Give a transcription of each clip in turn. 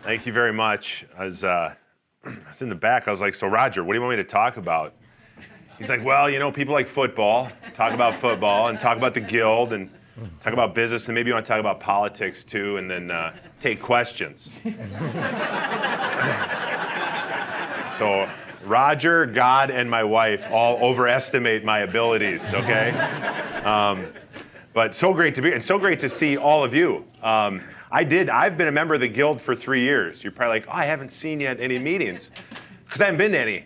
Thank you very much. I was in the back. I was like, so Roger, what do you want me to talk about? He's like, well, people like football, talk about football, and talk about the guild, and talk about business, and maybe you want to talk about politics too, and then take questions. So Roger, God, and my wife all overestimate my abilities, okay? But so great to be, and so great to see all of you. I've been a member of the Guild for 3 years. You're probably like, oh, I haven't seen you at any meetings. Because I haven't been to any.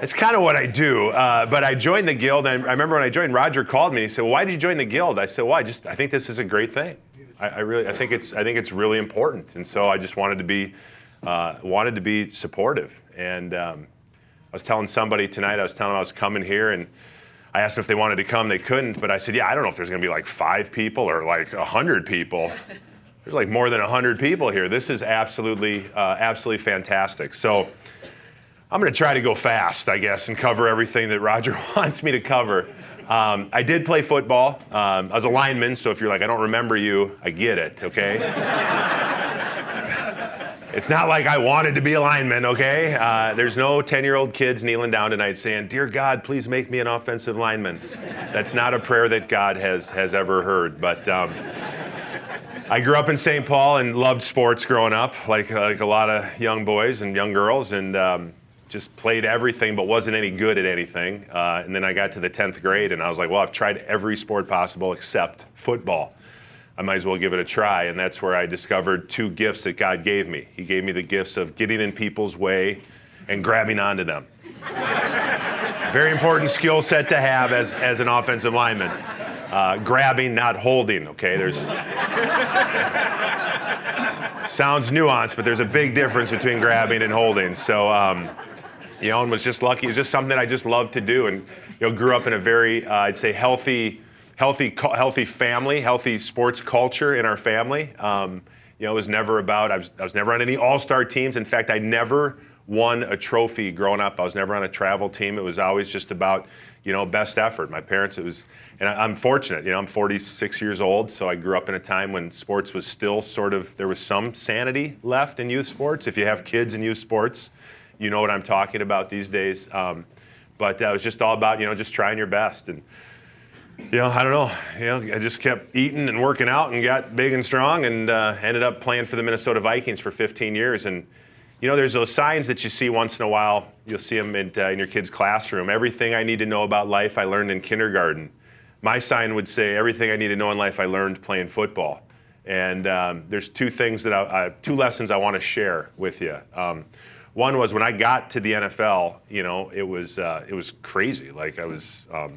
It's kind of what I do. But I joined the Guild, and I remember when I joined, Roger called me and he said, well, why did you join the Guild? I said, well, I think this is a great thing. I think it's really important. And so I just wanted to be supportive. And I was telling somebody tonight, I was coming here, and I asked them if they wanted to come. They couldn't, but I said, yeah, I don't know if there's going to be like 5 people or like 100 people. There's like more than 100 people here. This is absolutely fantastic. So I'm going to try to go fast, I guess, and cover everything that Roger wants me to cover. I did play football. I was a lineman, so if you're like, I don't remember you, I get it, okay? It's not like I wanted to be a lineman, okay? There's no 10-year-old kids kneeling down tonight saying, dear God, please make me an offensive lineman. That's not a prayer that God has ever heard. But I grew up in St. Paul and loved sports growing up, like a lot of young boys and young girls, and just played everything but wasn't any good at anything. And then I got to the 10th grade, and I was like, well, I've tried every sport possible except football. I might as well give it a try, and that's where I discovered 2 gifts that God gave me. He gave me the gifts of getting in people's way and grabbing onto them. Very important skill set to have as an offensive lineman. Grabbing, not holding, okay? Sounds nuanced, but there's a big difference between grabbing and holding. So, and was just lucky. It was just something I just loved to do, and grew up in a very, I'd say, healthy family, healthy sports culture in our family. It was never about, I was never on any all-star teams. In fact, I never won a trophy growing up. I was never on a travel team. It was always just about, best effort. My parents, and I'm fortunate, I'm 46 years old, so I grew up in a time when sports was still there was some sanity left in youth sports. If you have kids in youth sports, you know what I'm talking about these days. But it was just all about, just trying your best. And I don't know. I just kept eating and working out and got big and strong, and ended up playing for the Minnesota Vikings for 15 years. And there's those signs that you see once in a while. You'll see them in your kid's classroom. Everything I need to know about life I learned in kindergarten. My sign would say everything I need to know in life I learned playing football. And there's 2 things 2 lessons I want to share with you. One was when I got to the NFL. It was crazy. Like I was a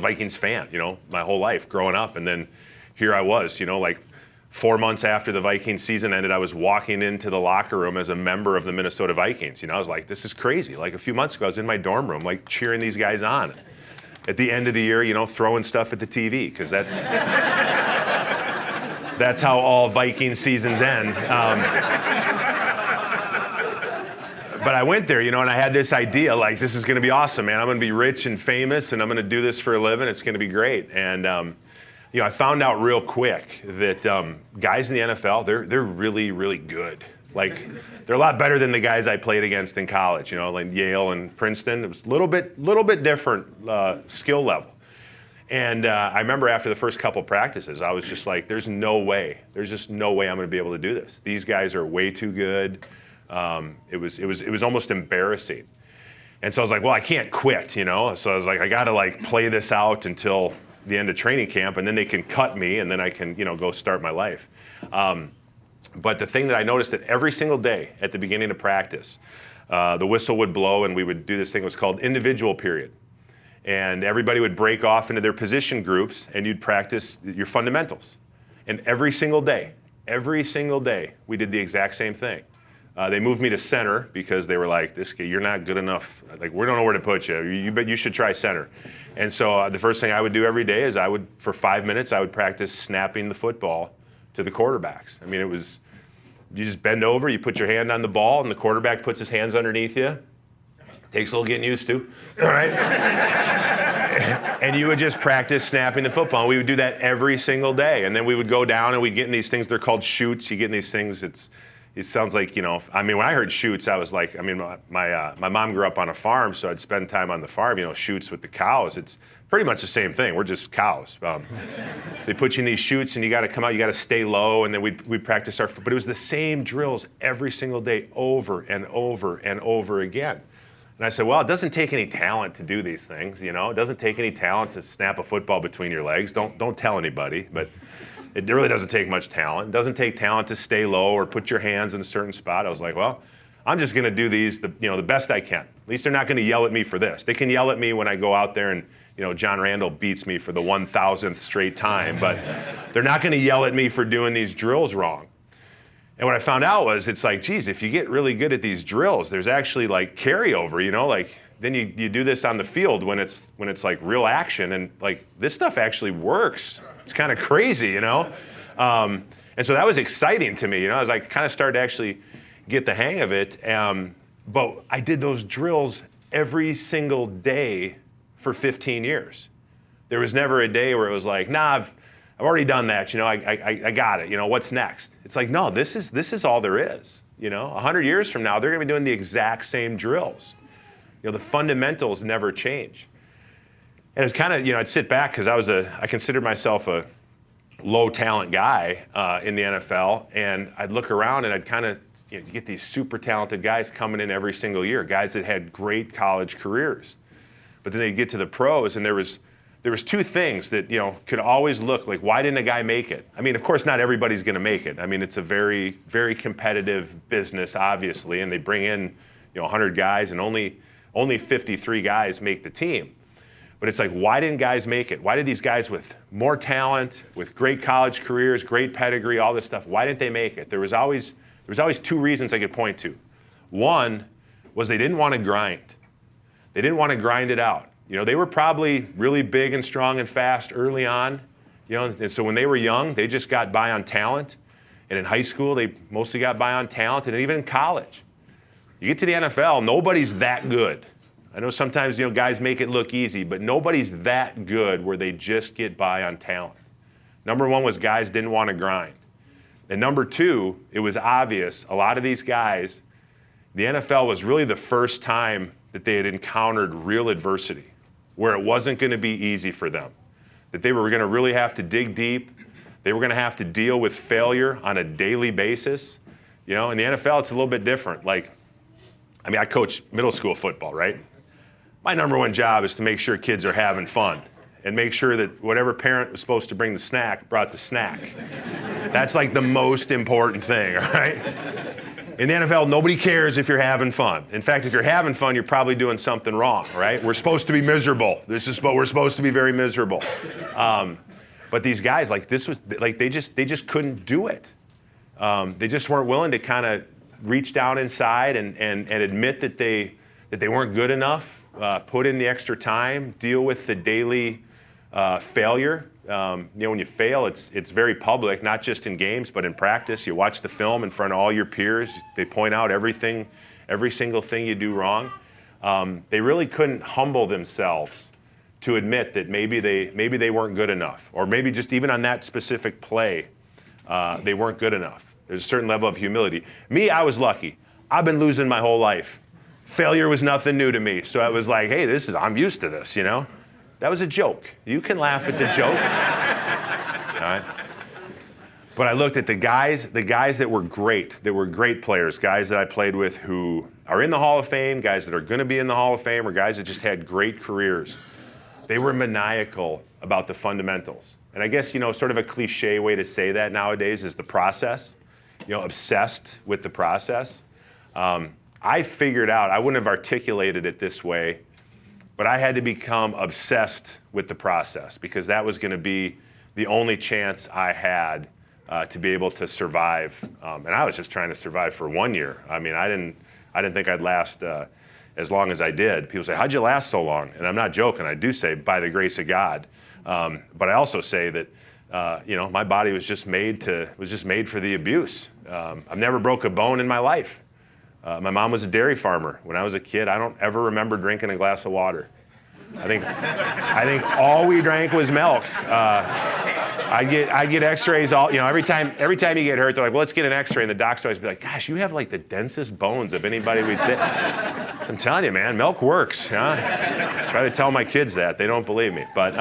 Vikings fan, my whole life growing up. And then here I was, like 4 months after the Vikings season ended, I was walking into the locker room as a member of the Minnesota Vikings. I was like, this is crazy. Like a few months ago, I was in my dorm room, like cheering these guys on. At the end of the year, throwing stuff at the TV, because that's how all Viking seasons end. But I went there, and I had this idea, like, this is going to be awesome, man. I'm going to be rich and famous, and I'm going to do this for a living. It's going to be great. And, I found out real quick that guys in the NFL, they're really, really good. Like, they're a lot better than the guys I played against in college, like Yale and Princeton. It was a little bit different skill level. And I remember after the first couple practices, I was just like, there's just no way I'm going to be able to do this. These guys are way too good. It was almost embarrassing. And so I was like, well, I can't quit, So I was like, I got to play this out until the end of training camp, and then they can cut me, and then I can, go start my life. But the thing that I noticed that every single day at the beginning of practice, the whistle would blow, and we would do this thing that was called individual period. And everybody would break off into their position groups, and you'd practice your fundamentals. And every single day, we did the exact same thing. They moved me to center because they were like, "This kid, you're not good enough. Like, we don't know where to put you. But you should try center." And so the first thing I would do every day is for 5 minutes, I would practice snapping the football to the quarterbacks. It was, you just bend over, you put your hand on the ball, and the quarterback puts his hands underneath you. Takes a little getting used to, all right? And you would just practice snapping the football. We would do that every single day. And then we would go down and we'd get in these things. They're called shoots. You get in these things. It sounds like, when I heard shoots, I was like, my mom grew up on a farm, so I'd spend time on the farm, shoots with the cows. It's pretty much the same thing. We're just cows. They put you in these shoots and you got to come out, you got to stay low, and then we'd practice but it was the same drills every single day over and over and over again. And I said, well, it doesn't take any talent to do these things, It doesn't take any talent to snap a football between your legs. Don't tell anybody, but it really doesn't take much talent. It doesn't take talent to stay low or put your hands in a certain spot. I was like, well, I'm just going to do these the best I can. At least they're not going to yell at me for this. They can yell at me when I go out there and John Randall beats me for the 1,000th straight time, but they're not going to yell at me for doing these drills wrong. And what I found out was it's like, geez, if you get really good at these drills, there's actually like carryover, then you do this on the field when it's like real action, and like this stuff actually works. It's kind of crazy, And so that was exciting to me, as I kind of started to actually get the hang of it. But I did those drills every single day for 15 years. There was never a day where it was like, nah, I've already done that. I got it. What's next? It's like, no, this is all there is. 100 years from now, they're going to be doing the exact same drills. The fundamentals never change. And it's kind of, I'd sit back because I considered myself a low talent guy in the NFL, and I'd look around and I'd kind of, you get these super talented guys coming in every single year, guys that had great college careers. But then they'd get to the pros, and there was two things that, could always look like, why didn't a guy make it? I mean, of course, not everybody's going to make it. I mean, it's a very, very competitive business, obviously, and they bring in, 100 guys, and only 53 guys make the team. But it's like, why didn't guys make it? Why did these guys with more talent, with great college careers, great pedigree, all this stuff, why didn't they make it? There was always two reasons I could point to. One was they didn't want to grind. They didn't want to grind it out. They were probably really big and strong and fast early on, and so when they were young, they just got by on talent. And in high school, they mostly got by on talent, and even in college. You get to the NFL, nobody's that good. I know sometimes, guys make it look easy, but nobody's that good where they just get by on talent. Number one was guys didn't want to grind. And number two, it was obvious, a lot of these guys, the NFL was really the first time that they had encountered real adversity, where it wasn't going to be easy for them, that they were going to really have to dig deep. They were going to have to deal with failure on a daily basis. In the NFL, it's a little bit different. I coach middle school football, right? My number one job is to make sure kids are having fun and make sure that whatever parent was supposed to bring the snack brought the snack. That's like the most important thing, all right? In the NFL, nobody cares if you're having fun. In fact, if you're having fun, you're probably doing something wrong, right? We're supposed to be miserable. We're supposed to be very miserable. But these guys, they just couldn't do it. They just weren't willing to kind of reach down inside and admit that they weren't good enough, put in the extra time, deal with the daily failure. When you fail, it's very public, not just in games, but in practice. You watch the film in front of all your peers. They point out every single thing you do wrong. They really couldn't humble themselves to admit that maybe they weren't good enough, or maybe just even on that specific play, they weren't good enough. There's a certain level of humility. Me, I was lucky. I've been losing my whole life. Failure was nothing new to me. So I was like, hey, I'm used to this, That was a joke. You can laugh at the jokes. All right. But I looked at the guys that were great players, guys that I played with who are in the Hall of Fame, guys that are going to be in the Hall of Fame, or guys that just had great careers. They were maniacal about the fundamentals. And I guess, sort of a cliche way to say that nowadays is the process, obsessed with the process. I figured out, I wouldn't have articulated it this way, but I had to become obsessed with the process because that was going to be the only chance I had to be able to survive. And I was just trying to survive for 1 year. I mean, I didn't think I'd last as long as I did. People say, how'd you last so long? And I'm not joking. I do say, by the grace of God. But I also say that, my body was just made for the abuse. I've never broke a bone in my life. My mom was a dairy farmer. When I was a kid, I don't ever remember drinking a glass of water. I think all we drank was milk. I get X-rays all, every time you get hurt, they're like, well, let's get an X-ray, and the doctor always be like, gosh, you have like the densest bones of anybody we'd say. I'm telling you, man, milk works. Huh? I try to tell my kids that. They don't believe me, but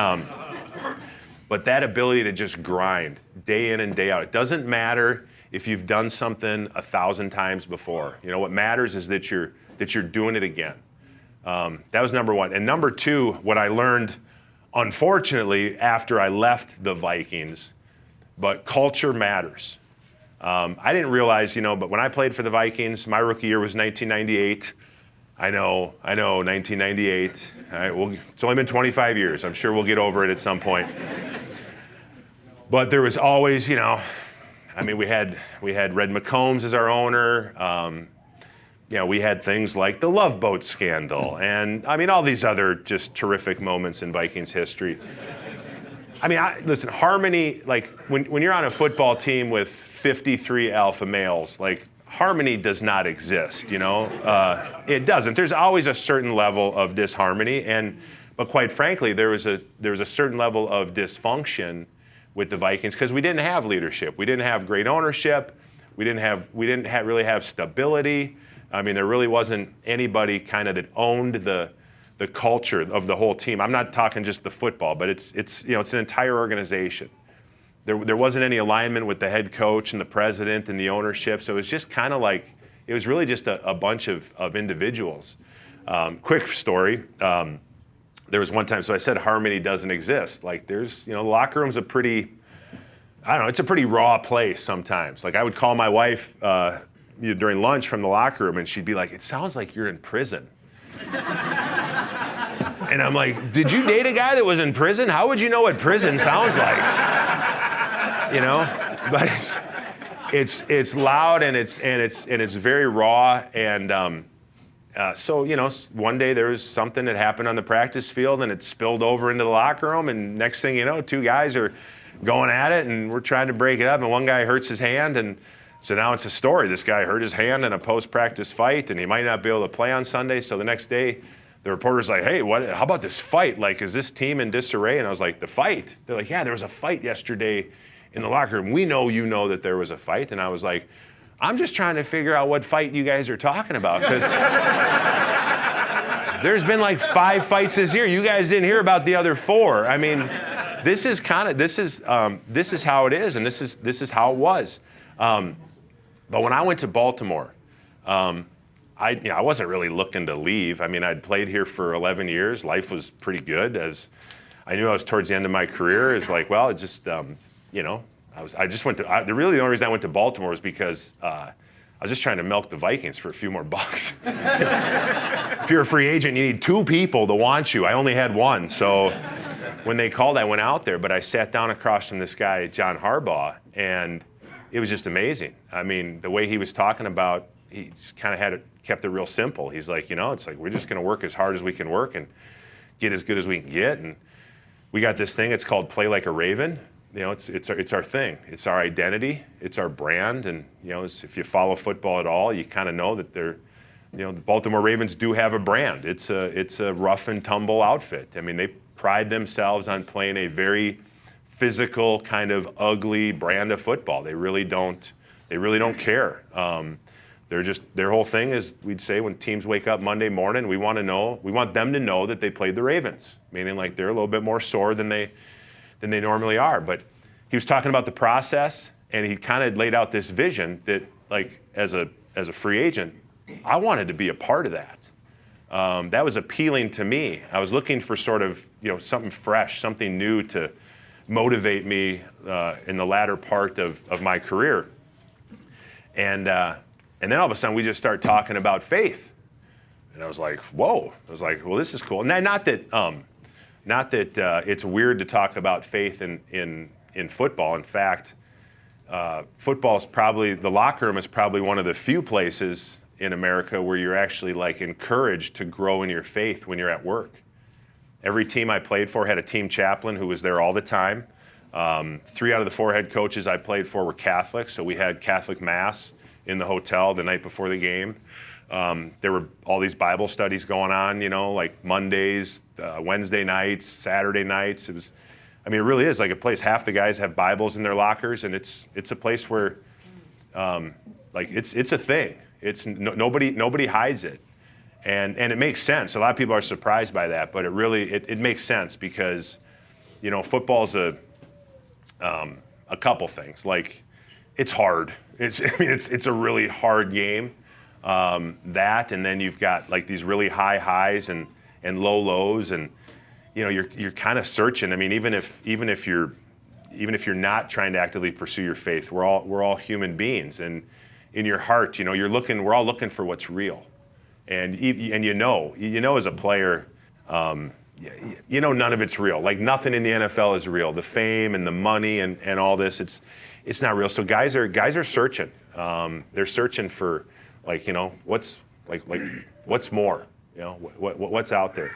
that ability to just grind day in and day out. It doesn't matter if you've done something 1,000 times before. What matters is that you're doing it again. That was number one. And number two, what I learned, unfortunately, after I left the Vikings, but culture matters. I didn't realize, but when I played for the Vikings, my rookie year was 1998. I know, 1998. All right, it's only been 25 years. I'm sure we'll get over it at some point. But there was always, we had Red McCombs as our owner. We had things like the Love Boat scandal, and all these other just terrific moments in Vikings history. Listen, harmony, like when you're on a football team with 53 alpha males, like harmony does not exist, it doesn't. There's always a certain level of disharmony, but quite frankly, there was a certain level of dysfunction with the Vikings because we didn't have leadership. We didn't have great ownership. We didn't really have stability. There really wasn't anybody kind of that owned the culture of the whole team. I'm not talking just the football, but it's an entire organization. There wasn't any alignment with the head coach and the president and the ownership, so it was just kind of like, it was really just a bunch of individuals. Quick story, there was one time, so I said harmony doesn't exist. Like the locker room's it's a pretty raw place sometimes. Like I would call my wife during lunch from the locker room, and she'd be like, it sounds like you're in prison. And I'm like, did you date a guy that was in prison? How would you know what prison sounds like? But it's loud and it's very raw, and so one day there was something that happened on the practice field, and it spilled over into the locker room, and next thing you know, two guys are going at it, and we're trying to break it up, and one guy hurts his hand, and so now it's a story. This guy hurt his hand in a post-practice fight, and he might not be able to play on Sunday. So the next day, the reporter's like, hey, how about this fight? Like, is this team in disarray? And I was like, the fight? They're like, yeah, there was a fight yesterday in the locker room. We know you know that there was a fight. And I was like, I'm just trying to figure out what fight you guys are talking about, because there's been like 5 fights this year. You guys didn't hear about the other 4. This is how it is, and this is how it was. But when I went to Baltimore, I wasn't really looking to leave. I'd played here for 11 years. Life was pretty good. As I knew I was towards the end of my career. It's like, well, it just, I just went to. Really, the only reason I went to Baltimore was because I was just trying to milk the Vikings for a few more bucks. If you're a free agent, you need 2 people to want you. I only had 1, so when they called, I went out there. But I sat down across from this guy, John Harbaugh, and it was just amazing. The way he was talking about, he just kind of kept it real simple. He's like, it's like we're just going to work as hard as we can work and get as good as we can get. And we got this thing. It's called Play Like a Raven. It's our thing. It's our identity. It's our brand. And if you follow football at all, you kind of know that the Baltimore Ravens do have a brand. It's a rough and tumble outfit. They pride themselves on playing a very physical, kind of ugly brand of football. They really don't care. Their whole thing is, we'd say when teams wake up Monday morning, we want them to know that they played the Ravens, meaning like they're a little bit more sore than they normally are. But he was talking about the process, and he kind of laid out this vision that, like, as a free agent, I wanted to be a part of that. That was appealing to me. I was looking for sort of something fresh, something new to motivate me in the latter part of my career. And then all of a sudden we just start talking about faith. And I was like, whoa. I was like, well, this is cool. Not that it's weird to talk about faith in football. In fact, the locker room is probably one of the few places in America where you're actually like encouraged to grow in your faith when you're at work. Every team I played for had a team chaplain who was there all the time. 3 out of the 4 head coaches I played for were Catholic, so we had Catholic Mass in the hotel the night before the game. There were all these Bible studies going on, like Mondays, Wednesday nights, Saturday nights. It really is like a place. Half the guys have Bibles in their lockers, and it's a place where, it's a thing. Nobody hides it, and it makes sense. A lot of people are surprised by that, but it makes sense because, football's a couple things. Like, it's hard. It's a really hard game. And then you've got like these really high highs and low lows, and you're kind of searching. Even if you're not trying to actively pursue your faith, we're all human beings, and in your heart, we're all looking for what's real, and as a player, none of it's real. Like, nothing in the NFL is real. The fame and the money and all this, it's not real. So guys are searching. They're searching for, what's more, what's out there.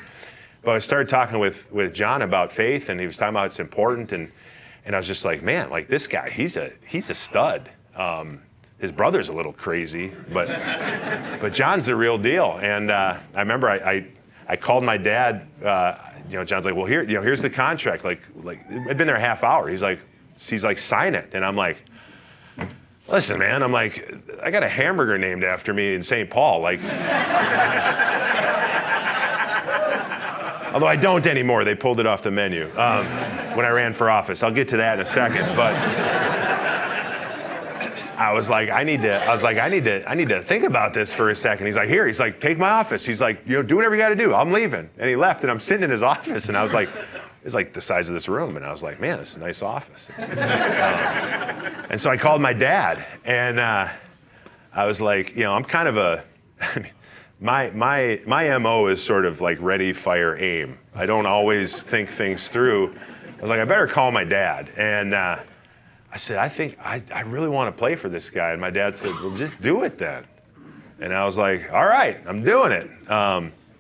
But I started talking with John about faith, and he was talking about it's important, and I was just like, man, like, this guy, he's a stud. His brother's a little crazy, but John's the real deal. And I remember I called my dad. John's like, well, here's the contract. Like I'd been there a half hour. He's like, sign it. And I'm like, listen, man. I'm like, I got a hamburger named after me in St. Paul. Like, although I don't anymore. They pulled it off the menu when I ran for office. I'll get to that in a second. But I was like, I need to think about this for a second. He's like, take my office. He's like, do whatever you got to do. I'm leaving. And he left, and I'm sitting in his office, and I was like, it's like the size of this room. And I was like, man, this is a nice office. And so I called my dad, and I was like, I'm kind of my MO is sort of like ready, fire, aim. I don't always think things through. I was like, I better call my dad. And I said, I think I really want to play for this guy. And my dad said, well, just do it then. And I was like, all right, I'm doing it.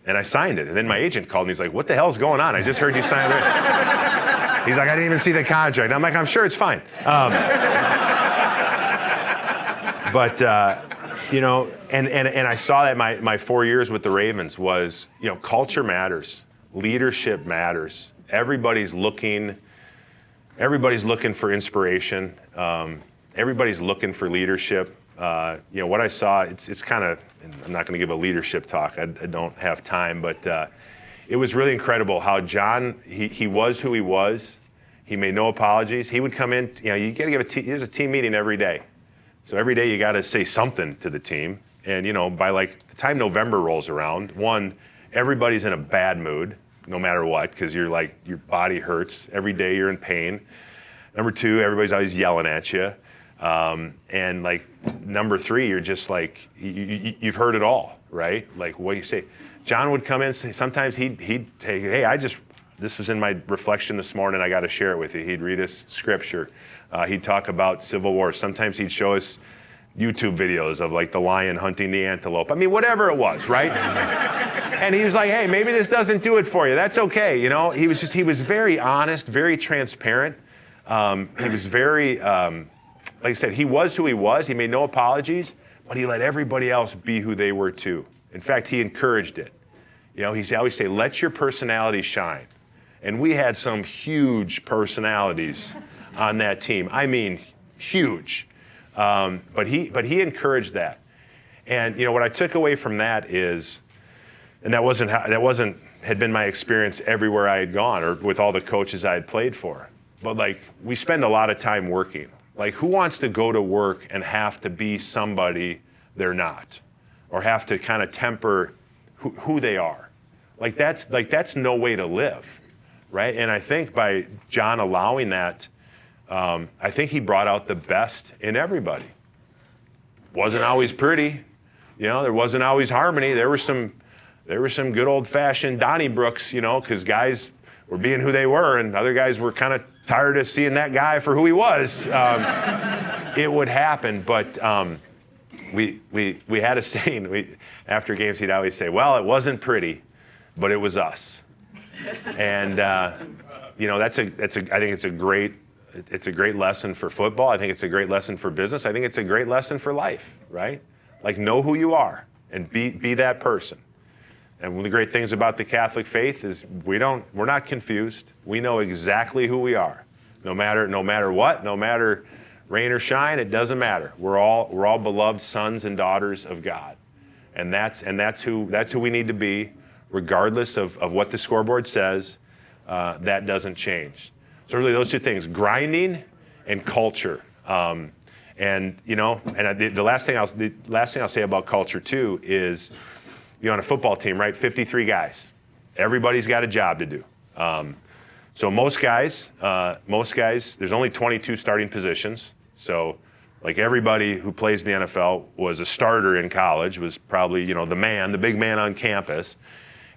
And I signed it. And then my agent called, and he's like, what the hell's going on? I just heard you sign it. He's like, I didn't even see the contract. I'm like, I'm sure it's fine. And I saw that my 4 years with the Ravens was, culture matters. Leadership matters. Everybody's looking for inspiration. Everybody's looking for leadership. What I saw, it's kind of, I'm not going to give a leadership talk. I don't have time, but it was really incredible how John, he was who he was. He made no apologies. He would come in, you got to give there's a team meeting every day. So every day you got to say something to the team. And, by like the time November rolls around, one, everybody's in a bad mood, no matter what, because you're like, your body hurts. Every day you're in pain. Number two, everybody's always yelling at you. And like number three, you're just like, you've heard it all, right? Like, what do you say? John would come in, sometimes he'd take, hey, this was in my reflection this morning, I got to share it with you. He'd read us scripture. He'd talk about Civil War. Sometimes he'd show us YouTube videos of like the lion hunting the antelope. Whatever it was, right? And he was like, hey, maybe this doesn't do it for you. That's okay. He was very honest, very transparent. He was very, like I said, he was who he was. He made no apologies, but he let everybody else be who they were too. In fact, he encouraged it. He always say, let your personality shine. And we had some huge personalities on that team. Huge. But he encouraged that. And what I took away from that is, and that had been my experience everywhere I had gone or with all the coaches I had played for. But like, we spend a lot of time working. Like, who wants to go to work and have to be somebody they're not, or have to kind of temper who they are? Like that's no way to live, right? And I think by John allowing that, I think he brought out the best in everybody. Wasn't always pretty, there wasn't always harmony. There were some good old-fashioned Donnybrooks, because guys were being who they were, and other guys were kind of tired of seeing that guy for who he was. It would happen, but we had a saying. After games, he'd always say, "Well, it wasn't pretty, but it was us." And I think it's a great lesson for football. I think it's a great lesson for business. I think it's a great lesson for life, right? Like, know who you are and be that person. And one of the great things about the Catholic faith is we're not confused. We know exactly who we are. No matter what, no matter rain or shine, it doesn't matter. We're all beloved sons and daughters of God. And that's who we need to be, regardless of what the scoreboard says. That doesn't change. So really those two things, grinding and culture. And the last thing I'll say about culture too is, on a football team, right? 53 guys. Everybody's got a job to do. So most guys, there's only 22 starting positions. So like everybody who plays in the NFL was a starter in college, was probably, the big man on campus.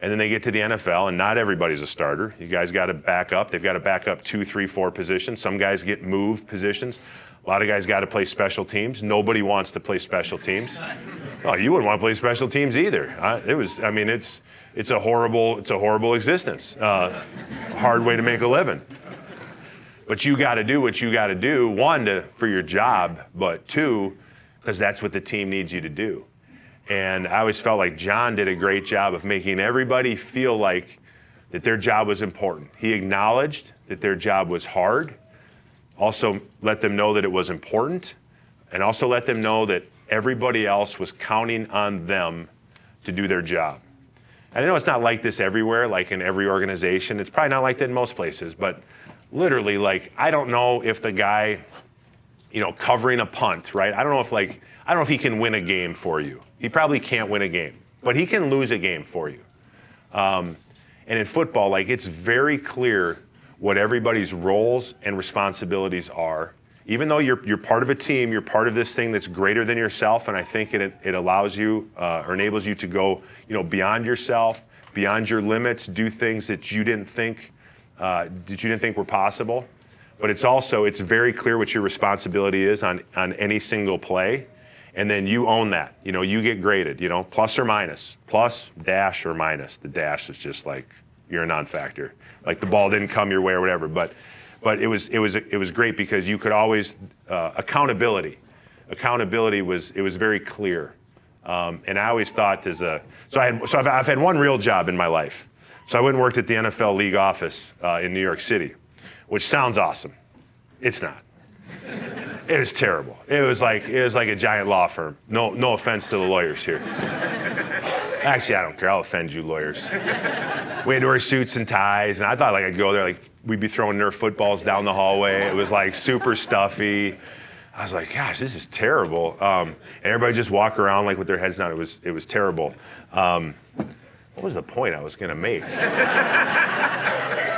And then they get to the NFL, and not everybody's a starter. You guys got to back up. They've got to back up 2, 3, 4 positions. Some guys get moved positions. A lot of guys got to play special teams. Nobody wants to play special teams. Oh, you wouldn't want to play special teams either. It's a horrible existence. Hard way to make a living. But you got to do what you got to do. One, for your job, but two, because that's what the team needs you to do. And I always felt like John did a great job of making everybody feel like that their job was important. He acknowledged that their job was hard, also let them know that it was important, and also let them know that everybody else was counting on them to do their job. And I know it's not like this everywhere, like in every organization. It's probably not like that in most places, but literally, like, I don't know if the guy, covering a punt, right? I don't know if he can win a game for you. He probably can't win a game, but he can lose a game for you. And in football, like, it's very clear what everybody's roles and responsibilities are. Even though you're part of a team, you're part of this thing that's greater than yourself, and I think it allows you or enables you to go, beyond yourself, beyond your limits, do things that you didn't think were possible. But it's very clear what your responsibility is on any single play. And then you own that. You get graded, plus or minus, plus, dash, or minus. The dash is just like you're a non-factor. Like the ball didn't come your way or whatever. But it was great because you could always accountability. Accountability was very clear. And I always thought I've had one real job in my life. So I went and worked at the NFL league office in New York City, which sounds awesome. It's not. It was terrible. It was like a giant law firm. No offense to the lawyers here. Actually, I don't care. I'll offend you lawyers. We had to wear suits and ties, and I thought I'd go there, like we'd be throwing Nerf footballs down the hallway. It was like super stuffy. I was like, gosh, this is terrible. And everybody just walk around like with their heads down. It was terrible. What was the point I was going to make?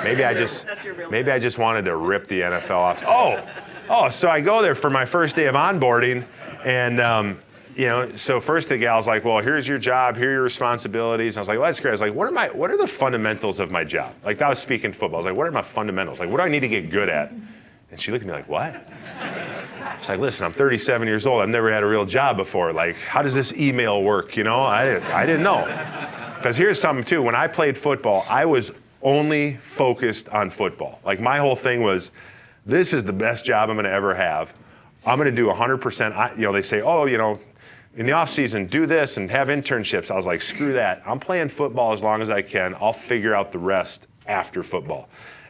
Maybe I just wanted to rip the NFL off. Oh, so I go there for my first day of onboarding, and so first the gal's like, well, here's your job, here are your responsibilities. And I was like, well, that's great. I was like, what are the fundamentals of my job? Like, I was speaking football. I was like, what are my fundamentals? Like, what do I need to get good at? And she looked at me like, what? She's like, listen, I'm 37 years old. I've never had a real job before. Like, how does this email work? I didn't know. Because here's something too. When I played football, I was only focused on football. Like, my whole thing was, this is the best job I'm going to ever have. I'm going to do 100%. They say, in the off season, do this and have internships. I was like, screw that. I'm playing football as long as I can. I'll figure out the rest after football.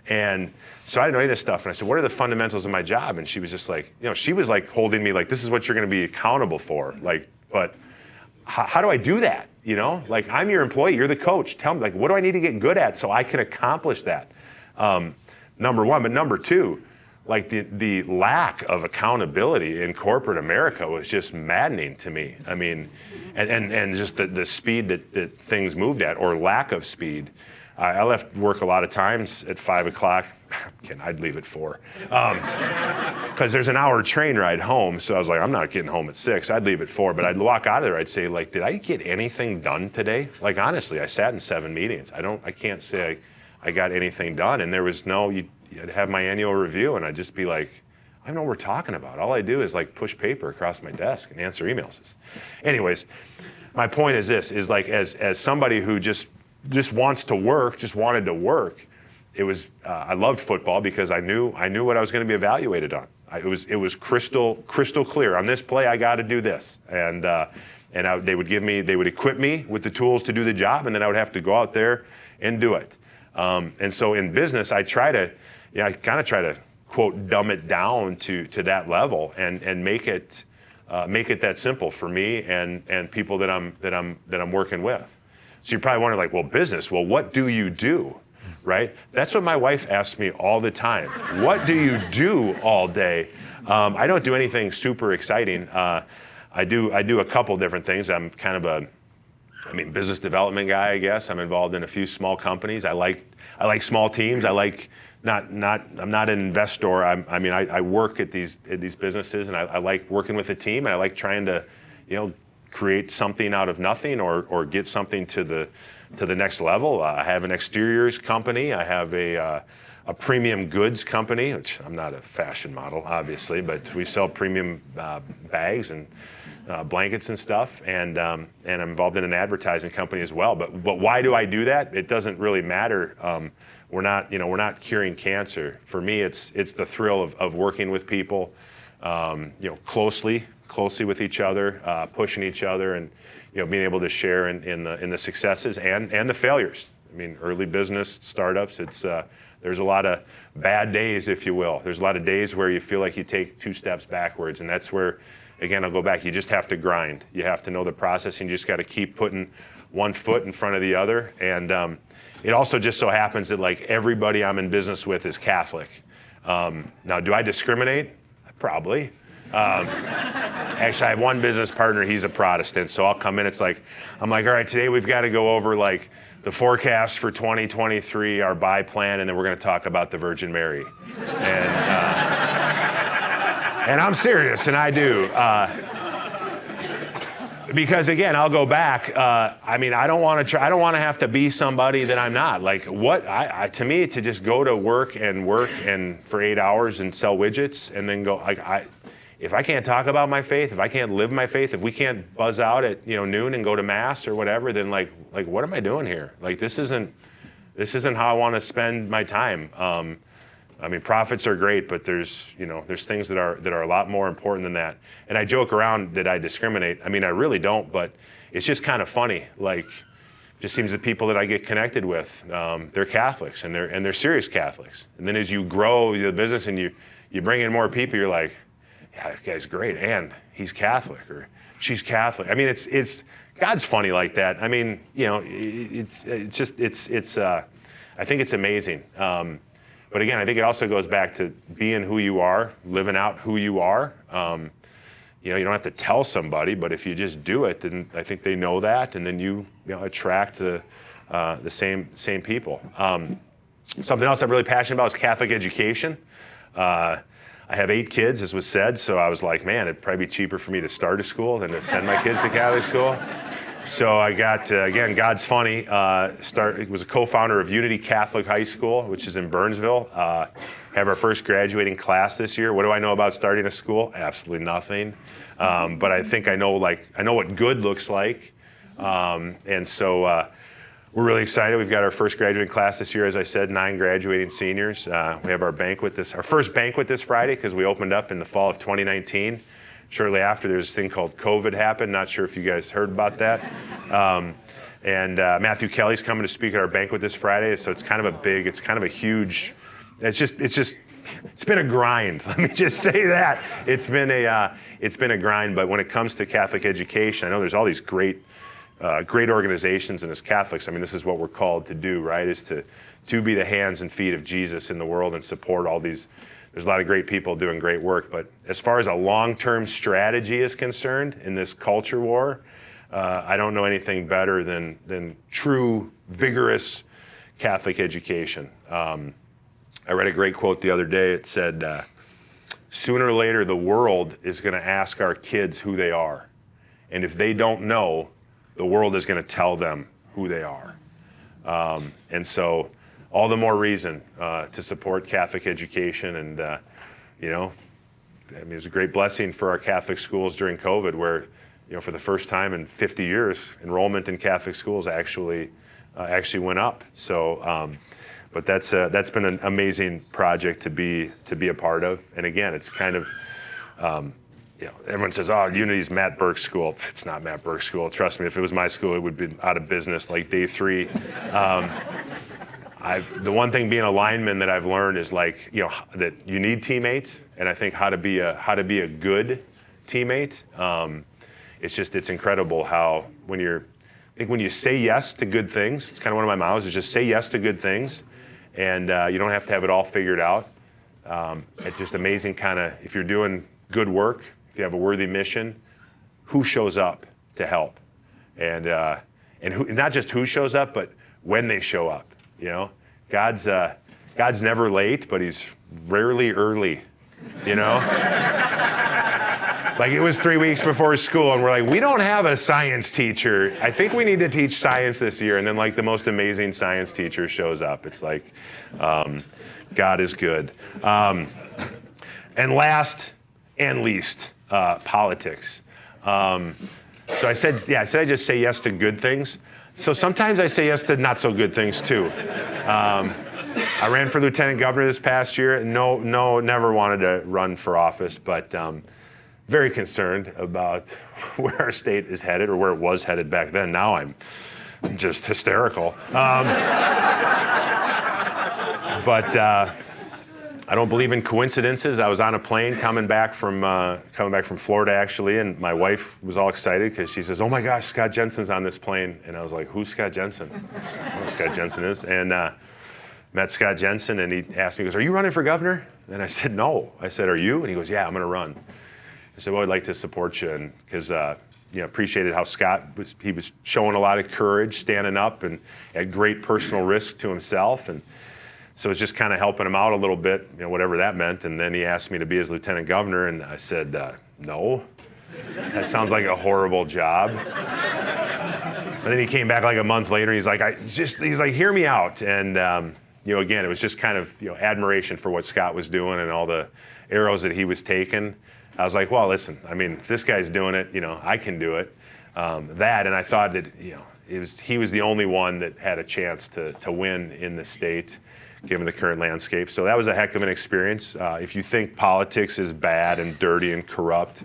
And so I didn't know any of this stuff. And I said, what are the fundamentals of my job? And she was just like, she was like holding me like, this is what you're going to be accountable for. Like, but how do I do that? Like, I'm your employee. You're the coach. Tell me, like, what do I need to get good at so I can accomplish that? Number one. But number two, like the lack of accountability in corporate America was just maddening to me. I mean, and just the speed that things moved at, or lack of speed. I left work a lot of times at 5 o'clock. I'd leave at 4. Because there's an hour train ride home. So I was like, I'm not getting home at 6. I'd leave at 4. But I'd walk out of there, I'd say, like, did I get anything done today? Like, honestly, I sat in 7 meetings. I can't say I got anything done. And there was I'd have my annual review, and I'd just be like, I don't know what we're talking about. All I do is like push paper across my desk and answer emails. Anyways, my point is this, is like as somebody who just wants to work, just wanted to work, it was, I loved football because I knew what I was going to be evaluated on. It was crystal clear. On this play, I got to do this. And they would equip me with the tools to do the job, and then I would have to go out there and do it. And so in business, I kind of try to quote dumb it down to that level and make it that simple for me and people that I'm working with. So you're probably wondering, like, well, business, well, what do you do, right? That's what my wife asks me all the time. What do you do all day? I don't do anything super exciting. I do a couple different things. I'm kind of a business development guy, I guess. I'm involved in a few small companies. I like small teams. I'm not an investor. I work at these businesses, and I like working with a team, and I like trying to, create something out of nothing or get something to the next level. I have an exteriors company. I have a premium goods company, which I'm not a fashion model, obviously, but we sell premium bags and blankets and stuff, and I'm involved in an advertising company as well. But why do I do that? It doesn't really matter. We're not curing cancer. For me, it's the thrill of working with people, closely with each other, pushing each other, and being able to share in the successes and the failures. Early business startups. There's a lot of bad days, if you will. There's a lot of days where you feel like you take 2 steps backwards, and that's where, again, I'll go back. You just have to grind. You have to know the process, and you just got to keep putting one foot in front of the other. And it also just so happens that, like, everybody I'm in business with is Catholic. Now, do I discriminate? Probably. Actually, I have one business partner. He's a Protestant, so I'll come in. I'm like, all right, today we've got to go over like the forecast for 2023, our buy plan, and then we're going to talk about the Virgin Mary. And I'm serious, and I do. Because again, I'll go back. I don't want to have to be somebody that I'm not. Like, to me, to just go to work and for 8 hours and sell widgets and then go, if I can't talk about my faith, if I can't live my faith, if we can't buzz out at noon and go to mass or whatever, then like what am I doing here? Like, this isn't how I want to spend my time. Profits are great, but there's things that are a lot more important than that. And I joke around that I discriminate. I really don't, but it's just kind of funny. Like, just seems that people that I get connected with, they're Catholics, and they're serious Catholics. And then as you grow the business and you bring in more people, you're like, yeah, that guy's great, and he's Catholic, or she's Catholic. It's God's funny like that. I think it's amazing. But again, I think it also goes back to being who you are, living out who you are. You don't have to tell somebody, but if you just do it, then I think they know that, and then you attract the same people. Something else I'm really passionate about is Catholic education. I have 8 kids, as was said, so I was like, man, it'd probably be cheaper for me to start a school than to send my kids to Catholic school. So I got, again, God's funny, was a co-founder of Unity Catholic High School, which is in Burnsville. Have our first graduating class this year. What do I know about starting a school? Absolutely nothing. But I think I know what good looks like. And so we're really excited. We've got our first graduating class this year, as I said, 9 graduating seniors. We have our first banquet this Friday, because we opened up in the fall of 2019. Shortly after, there's this thing called COVID happened. Not sure if you guys heard about that. And Matthew Kelly's coming to speak at our banquet this Friday. So it's kind of a huge, it's been a grind. Let me just say that. It's been a grind. But when it comes to Catholic education, I know there's all these great organizations, and as Catholics, this is what we're called to do, right? Is to be the hands and feet of Jesus in the world and support all these. There's a lot of great people doing great work, but as far as a long-term strategy is concerned in this culture war, I don't know anything better than true, vigorous Catholic education. I read a great quote the other day. It said, sooner or later, the world is going to ask our kids who they are. And if they don't know, the world is going to tell them who they are. And so all the more reason to support Catholic education. And, it was a great blessing for our Catholic schools during COVID, where, for the first time in 50 years, enrollment in Catholic schools actually went up. So, but that's been an amazing project to be a part of. And again, it's kind of, everyone says, oh, Unity's Matt Birk's school. It's not Matt Birk's school. Trust me, if it was my school, it would be out of business like day 3. The one thing being a lineman that I've learned is that you need teammates, and I think how to be a good teammate. It's incredible how when you say yes to good things, it's kind of one of my mottos is just say yes to good things, and you don't have to have it all figured out. It's just amazing if you're doing good work, if you have a worthy mission, who shows up to help, and who, not just who shows up, but when they show up. God's never late, but he's rarely early. Like it was 3 weeks before school, and we're like, we don't have a science teacher. I think we need to teach science this year. And then the most amazing science teacher shows up. It's like, God is good. And last and least, politics. So I said I just say yes to good things. So sometimes I say yes to not so good things too. I ran for lieutenant governor this past year. No, never wanted to run for office, but very concerned about where our state is headed, or where it was headed back then. Now I'm just hysterical. But I don't believe in coincidences. I was on a plane coming back from Florida actually, and my wife was all excited because she says, "Oh my gosh, Scott Jensen's on this plane," and I was like, "Who's Scott Jensen?" I don't know who Scott Jensen is, and met Scott Jensen, and he asked me, he goes, "Are you running for governor?" And I said, "No." I said, "Are you?" And he goes, "Yeah, I'm going to run." I said, "Well, I'd like to support you," and because appreciated how Scott was showing a lot of courage, standing up, and at great personal risk to himself, and so it's just kind of helping him out a little bit, whatever that meant. And then he asked me to be his lieutenant governor, and I said, "No, that sounds like a horrible job." And then he came back like a month later, and he's like, "Hear me out," and again, it was just kind of admiration for what Scott was doing and all the arrows that he was taking. I was like, well, listen, if this guy's doing it, I can do it. And I thought that he was the only one that had a chance to win in the state, given the current landscape. So that was a heck of an experience. If you think politics is bad and dirty and corrupt,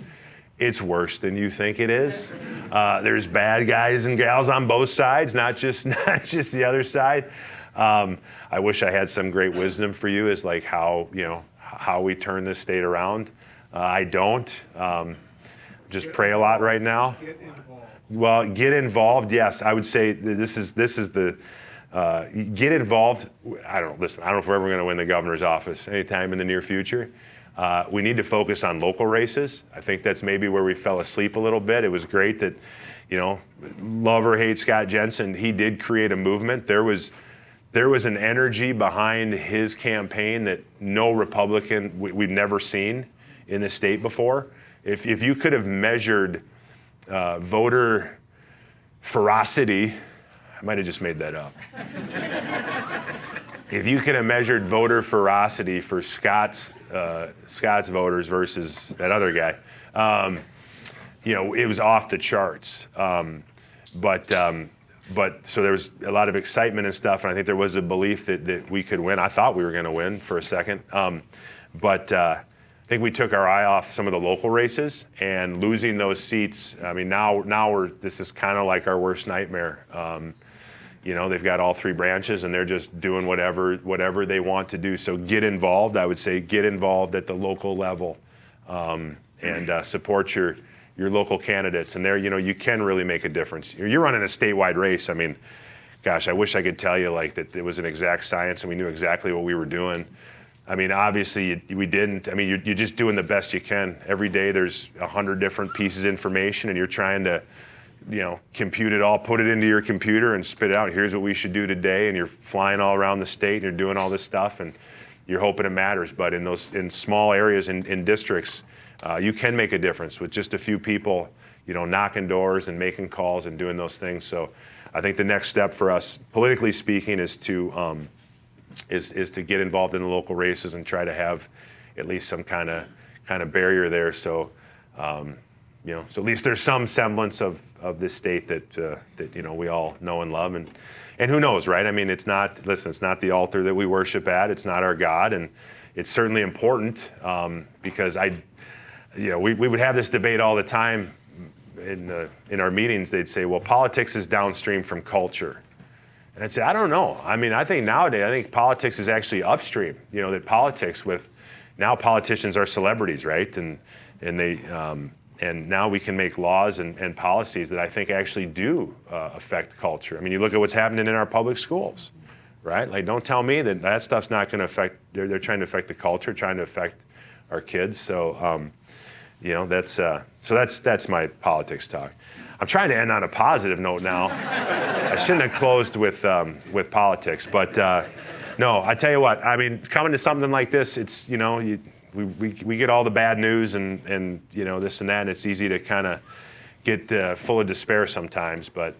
it's worse than you think it is. There's bad guys and gals on both sides, not just the other side. I wish I had some great wisdom for you as like how we turn this state around. I don't. Just pray a lot right now. Get involved. Well, get involved. Yes, I would say this is the get involved. I don't know if we're ever going to win the governor's office anytime in the near future. We need to focus on local races. I think that's maybe where we fell asleep a little bit. It was great that, love or hate Scott Jensen, he did create a movement. There was an energy behind his campaign that no Republican we've never seen in the state before. If you could have measured voter ferocity, I might have just made that up. If you could have measured voter ferocity for Scott's voters versus that other guy, it was off the charts. But so there was a lot of excitement and stuff, and I think there was a belief that we could win. I thought we were going to win for a second, but I think we took our eye off some of the local races, and losing those seats. Now this is kind of like our worst nightmare. They've got all 3 branches, and they're just doing whatever they want to do. So get involved. I would say get involved at the local level, and support your local candidates. And there, you can really make a difference. You're running a statewide race. Gosh, I wish I could tell you that it was an exact science and we knew exactly what we were doing. Obviously we didn't. You're just doing the best you can. Every day there's 100 different pieces of information, and you're trying to, compute it all, put it into your computer and spit it out. Here's what we should do today. And you're flying all around the state and you're doing all this stuff, and you're hoping it matters. But in small areas, in districts, you can make a difference with just a few people, knocking doors and making calls and doing those things. So I think the next step for us, politically speaking, is to get involved in the local races and try to have at least some kind of barrier there. So, so at least there's some semblance of this state that we all know and love, and who knows, right? It's not the altar that we worship at. It's not our God, and it's certainly important because we would have this debate all the time in our meetings. They'd say, well, politics is downstream from culture. And I'd say, I don't know. I mean, I think nowadays, I think politics is actually upstream. That politics now politicians are celebrities, right? And now we can make laws and policies that I think actually do affect culture. I mean, you look at what's happening in our public schools, right? Like, don't tell me that stuff's not going to affect. They're trying to affect the culture, trying to affect our kids. So, that's my politics talk. I'm trying to end on a positive note now. I shouldn't have closed with politics, but no. I tell you what. I mean, coming to something like this, it's we get all the bad news and this and that, and it's easy to kind of get full of despair sometimes. But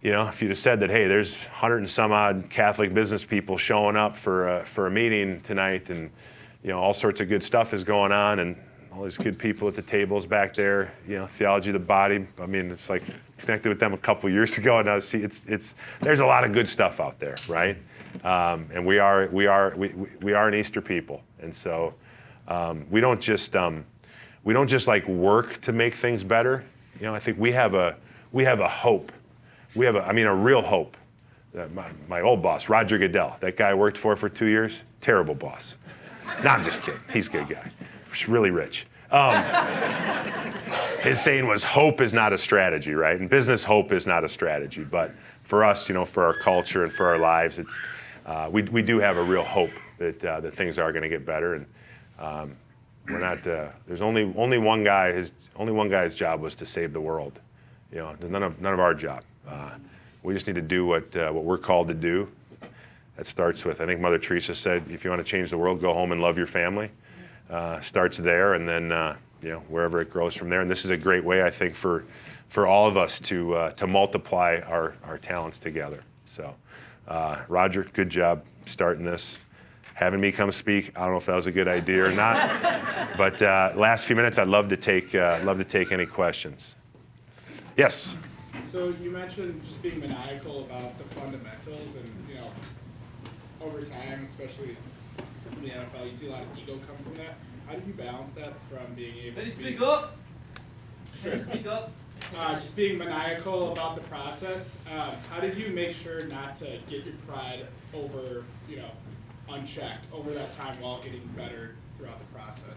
if you'd have said that, hey, there's 100 and some odd Catholic business people showing up for a meeting tonight, and all sorts of good stuff is going on, and all these good people at the tables back there, theology of the body. I mean, it's like connected with them a couple years ago, and I see there's a lot of good stuff out there, right? And we are an Easter people, and so we don't just like work to make things better. I think we have a hope. We have a real hope. My old boss, Roger Goodell, that guy I worked for 2 years, terrible boss. No, I'm just kidding. He's a good guy. He's really rich. His saying was, hope is not a strategy, right? In business, hope is not a strategy. But for us, for our culture and for our lives, it's we do have a real hope that things are going to get better. And we're not. There's only one guy. Only one guy's job was to save the world. None of our job. We just need to do what we're called to do. That starts with, I think Mother Teresa said, if you want to change the world, go home and love your family. Starts there, and then wherever it grows from there. And this is a great way, I think, for all of us to multiply our talents together. So, Roger, good job starting this. Having me come speak, I don't know if that was a good idea or not. But last few minutes, I'd love to take any questions. Yes. So you mentioned just being maniacal about the fundamentals, and over time, especially in the NFL, you see a lot of ego come from that. How do you balance that from being able to speak up? Sure. Speak up. Just being maniacal about the process. How did you make sure not to get your pride over, unchecked over that time while getting better throughout the process?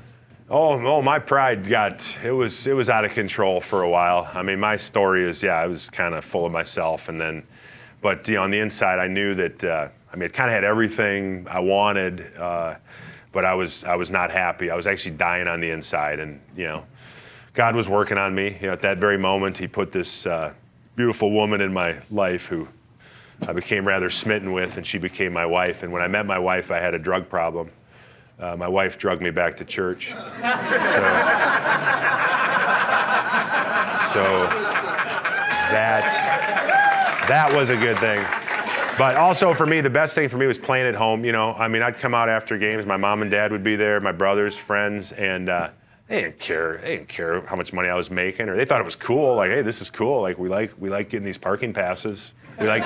Oh, my pride it was out of control for a while. I mean, my story is, I was kind of full of myself, but on the inside, I knew that, it kind of had everything I wanted, but I was not happy. I was actually dying on the inside, and, God was working on me. At that very moment, He put this beautiful woman in my life who I became rather smitten with, and she became my wife. And when I met my wife, I had a drug problem. My wife drugged me back to church. So that was a good thing. But also for me, the best thing for me was playing at home. I'd come out after games. My mom and dad would be there, my brothers, friends, and they didn't care. They didn't care how much money I was making, or they thought it was cool. Like, hey, this is cool. Like, we like getting these parking passes. We like,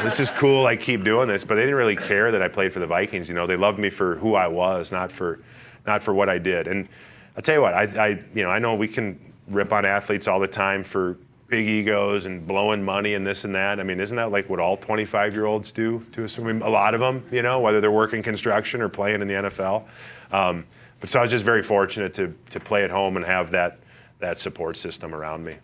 this is cool. Like, keep doing this. But they didn't really care that I played for the Vikings. They loved me for who I was, not for what I did. And I'll tell you what, I know we can rip on athletes all the time for big egos and blowing money and this and that. I mean, isn't that like what all 25-year-olds do to a lot of them, whether they're working construction or playing in the NFL? But so I was just very fortunate to play at home and have that support system around me.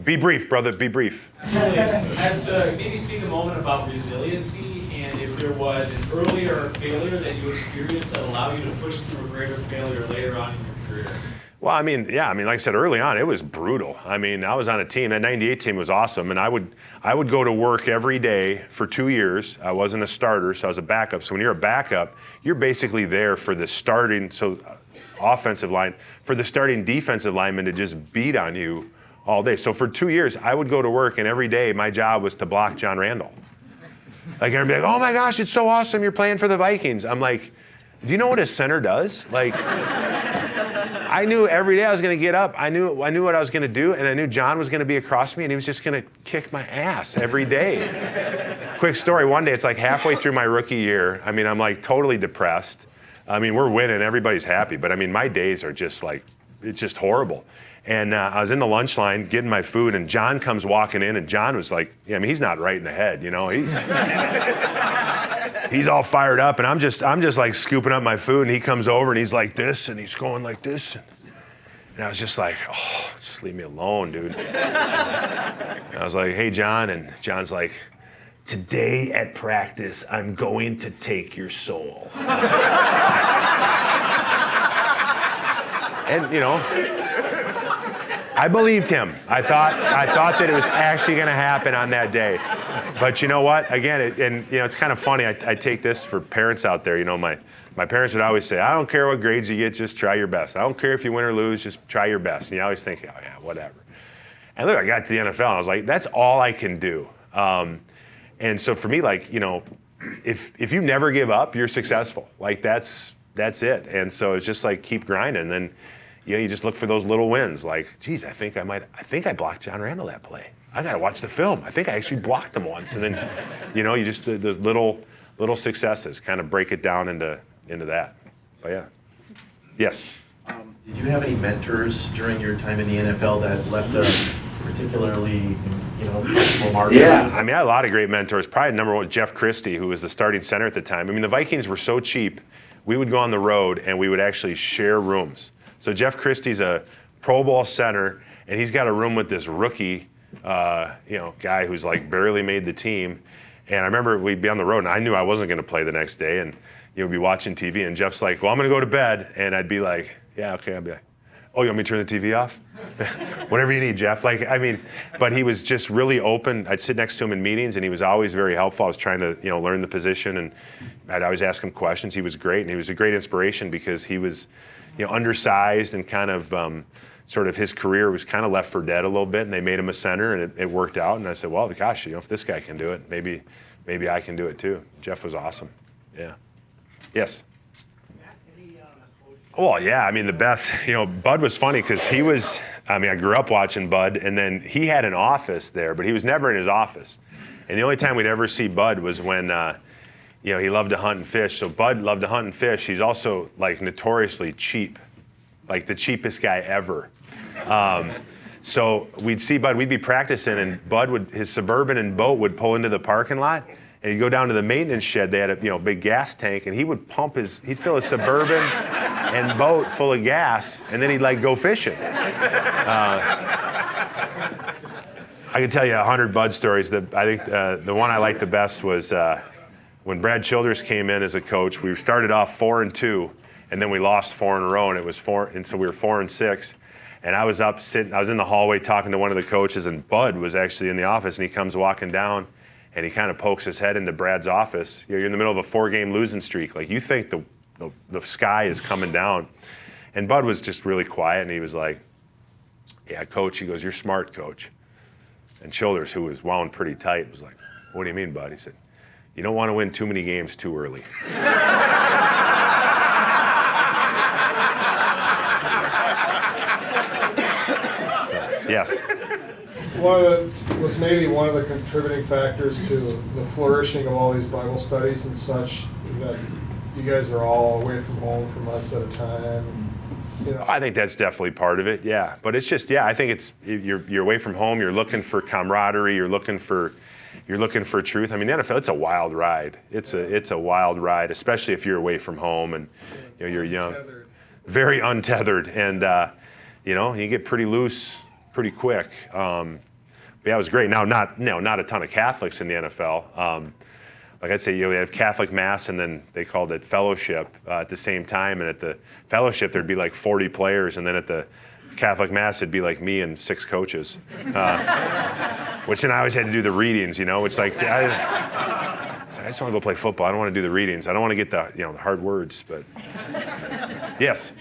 Be brief, brother, be brief. As to maybe speak a moment about resiliency, and if there was an earlier failure that you experienced that allowed you to push through a greater failure later on in your career. Well, like I said early on, it was brutal. I was on a team. That '98 team was awesome, and I would go to work every day for 2 years. I wasn't a starter, so I was a backup. So when you're a backup, you're basically there for the starting offensive line, for the starting defensive lineman to just beat on you all day. So for 2 years, I would go to work, and every day my job was to block John Randall. Like, everybody, like, oh my gosh, it's so awesome, you're playing for the Vikings. I'm like, do you know what a center does? Like, I knew every day I was going to get up. I knew what I was going to do, and I knew John was going to be across me, and he was just going to kick my ass every day. Quick story, one day, it's like halfway through my rookie year. I'm like totally depressed. I mean, we're winning, everybody's happy, but I mean, my days are just like, it's just horrible. And I was in the lunch line getting my food, and John comes walking in, and John was like, yeah, I mean, he's not right in the head, you know, he's all fired up, and I'm just like scooping up my food, and he comes over, and he's like this, and he's going like this, and I was just like, oh, just leave me alone, dude. And I was like, hey, John, and John's like, today at practice, I'm going to take your soul. And, you know, I believed him. I thought that it was actually going to happen on that day. But you know what? Again, it's kind of funny. I take this for parents out there. You know, my parents would always say, I don't care what grades you get, just try your best. I don't care if you win or lose, just try your best. And you always think, oh yeah, whatever. And look, I got to the NFL, and I was like, that's all I can do. And so for me, like, you know, if you never give up, you're successful. Like that's it. And so it's just like keep grinding. And then, you know, you just look for those little wins. Like, geez, I think I blocked John Randall that play. I got to watch the film. I think I actually blocked him once. And then, you know, you just the little successes kind of break it down into that. But yeah. Yes. Did you have any mentors during your time in the NFL that left a particularly, you know, possible mark? Yeah, I mean, I had a lot of great mentors. Probably number one, Jeff Christie, who was the starting center at the time. I mean, the Vikings were so cheap, we would go on the road and we would actually share rooms. So Jeff Christie's a Pro Bowl center, and he's got a room with this rookie, guy who's like barely made the team. And I remember we'd be on the road, and I knew I wasn't going to play the next day, and we'd be watching TV, and Jeff's like, well, I'm going to go to bed. And I'd be like, yeah, okay. I'd be like, oh, you want me to turn the TV off? Whatever you need, Jeff. Like, I mean, but he was just really open. I'd sit next to him in meetings, and he was always very helpful. I was trying to, you know, learn the position, and I'd always ask him questions. He was great, and he was a great inspiration because he was, you know, undersized and kind of sort of his career was kind of left for dead a little bit, and they made him a center, and it worked out. And I said, well, gosh, you know, if this guy can do it, maybe I can do it too. Jeff was awesome. Yeah. Yes. Well, yeah, I mean, the best, you know, Bud was funny because I grew up watching Bud, and then he had an office there, but he was never in his office. And the only time we'd ever see Bud was when, you know, he loved to hunt and fish. So Bud loved to hunt and fish. He's also, like, notoriously cheap, like the cheapest guy ever. So we'd see Bud, we'd be practicing, and Bud his Suburban and boat would pull into the parking lot, and he'd go down to the maintenance shed. They had a big gas tank, and he would he'd fill his Suburban and boat full of gas, and then he'd like go fishing. I could tell you 100 Bud stories. I think the one I liked the best was when Brad Childress came in as a coach. We started off 4-2, and then we lost 4 in a row, and it was 4, and so we were 4-6. And I was in the hallway talking to one of the coaches, and Bud was actually in the office, and he comes walking down, and he kind of pokes his head into Brad's office. You're in the middle of a 4-game losing streak. Like, you think the sky is coming down. And Bud was just really quiet, and he was like, yeah, coach. He goes, you're smart, coach. And Childers, who was wound pretty tight, was like, what do you mean, Bud? He said, you don't want to win too many games too early. Yes. Was maybe one of the contributing factors to the flourishing of all these Bible studies and such is that you guys are all away from home for months at a time. You know. I think that's definitely part of it, yeah. But it's just, yeah, I think you're away from home. You're looking for camaraderie. You're looking for truth. I mean, the NFL, it's a wild ride. It's a wild ride, especially if you're away from home and you're young, very untethered, and you get pretty loose pretty quick. But yeah, it was great. Now, not a ton of Catholics in the NFL. Like I'd say, they have Catholic Mass, and then they called it fellowship at the same time. And at the fellowship, there'd be like 40 players, and then at the Catholic Mass, it'd be like me and 6 coaches. Which then I always had to do the readings. It's like I just want to go play football. I don't want to do the readings. I don't want to get the hard words. But yes.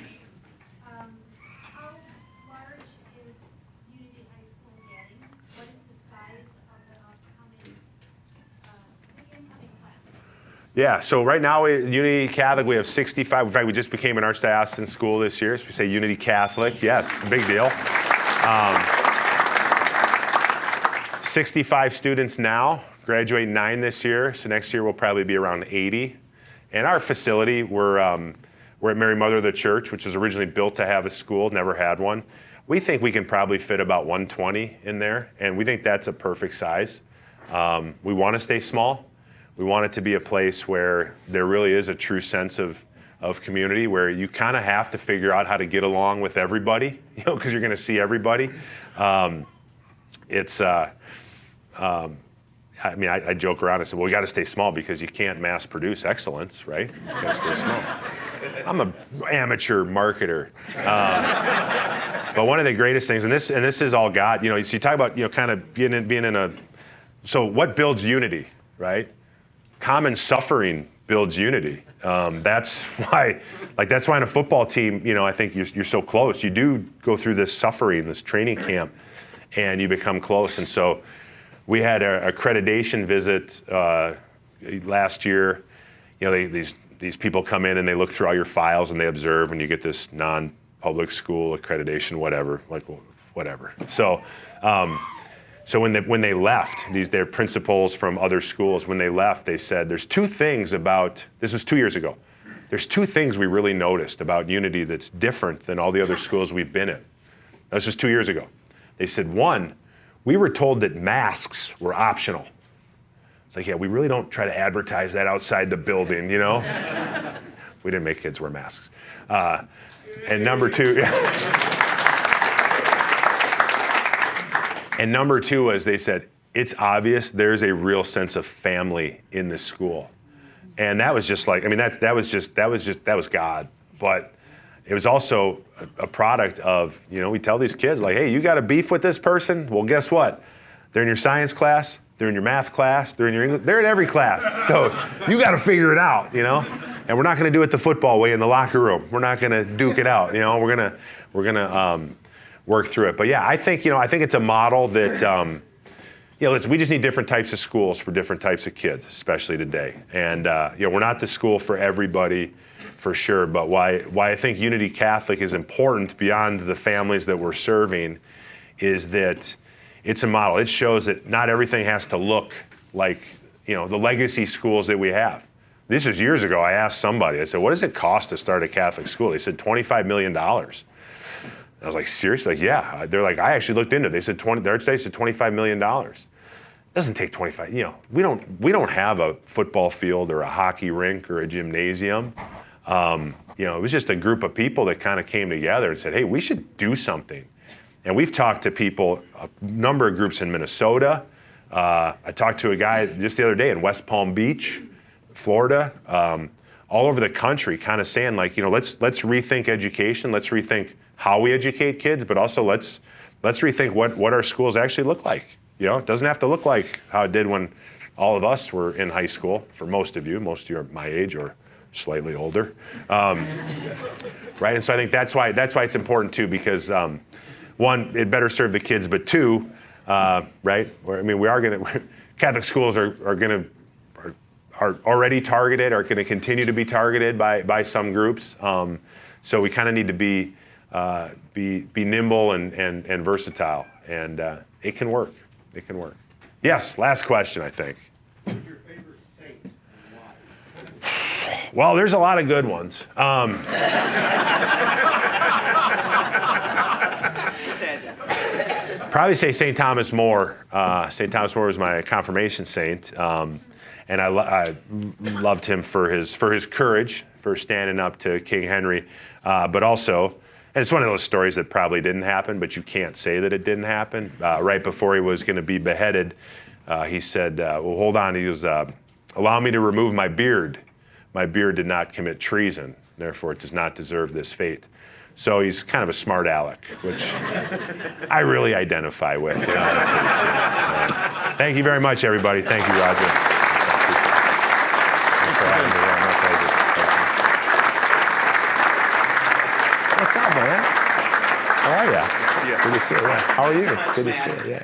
Yeah, so right now, Unity Catholic, we have 65. In fact, we just became an archdiocesan school this year, so we say Unity Catholic. Yes, big deal. 65 students now, graduate 9 this year, so next year we'll probably be around 80. And our facility, we're We're at Mary Mother of the Church, which was originally built to have a school, never had one. We think we can probably fit about 120 in there, and we think that's a perfect size. We want to stay small. We want it to be a place where there really is a true sense of community, where you kind of have to figure out how to get along with everybody, because you're going to see everybody. I joke around and say, well, we got to stay small because you can't mass produce excellence, right? You got to stay small. I'm an amateur marketer. But one of the greatest things, and this is all God, so you talk about, kind of being in a, so what builds unity, right? Common suffering builds unity. That's why in a football team, I think you're so close. You do go through this suffering, this training camp, and you become close. And so we had an accreditation visit last year. These people come in and they look through all your files and they observe, and you get this non-public school accreditation, whatever. So when they left, their principals from other schools, when they left, they said, there's two things about, this was 2 years ago, there's two things we really noticed about Unity that's different than all the other schools we've been in. That was just 2 years ago. They said, one, we were told that masks were optional. It's like, yeah, we really don't try to advertise that outside the building, We didn't make kids wear masks. And number two, and number two was they said, it's obvious there's a real sense of family in this school. And that was just like, that was God. But it was also a product of, we tell these kids like, hey, you got a beef with this person? Well, guess what? They're in your science class, they're in your math class, they're in your English, they're in every class. So you got to figure it out, And we're not going to do it the football way in the locker room. We're not going to duke it out, We're gonna work through it. But yeah, I think it's a model that, listen, we just need different types of schools for different types of kids, especially today. And we're not the school for everybody, for sure. But why I think Unity Catholic is important beyond the families that we're serving is that it's a model. It shows that not everything has to look like the legacy schools that we have. This was years ago. I asked somebody. I said, "What does it cost to start a Catholic school?" They said $25 million. I was like, seriously? Like, yeah. They're like, I actually looked into it. They said their church said $25 million. It doesn't take 25. We don't have a football field or a hockey rink or a gymnasium. It was just a group of people that kind of came together and said, hey, we should do something. And we've talked to people, a number of groups in Minnesota. I talked to a guy just the other day in West Palm Beach, Florida, all over the country, kind of saying like, let's rethink education. Let's rethink how we educate kids, but also let's rethink what our schools actually look like. It doesn't have to look like how it did when all of us were in high school. For most of you are my age or slightly older, right? And so I think that's why it's important too, because one, it better serve the kids, but two, right? Catholic schools are already targeted, are going to continue to be targeted by some groups. So we kind of need to be nimble and versatile, and it can work. It can work. Yes, last question, I think. Who's your favorite saint and why? Well, there's a lot of good ones. Probably say St. Thomas More. St. Thomas More was my confirmation saint, and I loved him for his courage, for standing up to King Henry, but also. And it's one of those stories that probably didn't happen, but you can't say that it didn't happen. Right before he was going to be beheaded, he said, well, hold on. He goes, allow me to remove my beard. My beard did not commit treason. Therefore, it does not deserve this fate. So he's kind of a smart aleck, which I really identify with. Thank you very much, everybody. Thank you, Roger. Thanks for having me. Yeah, my pleasure. What's up, man? How are you? Good to see you. Yeah. How are you? Good to see you. Yeah.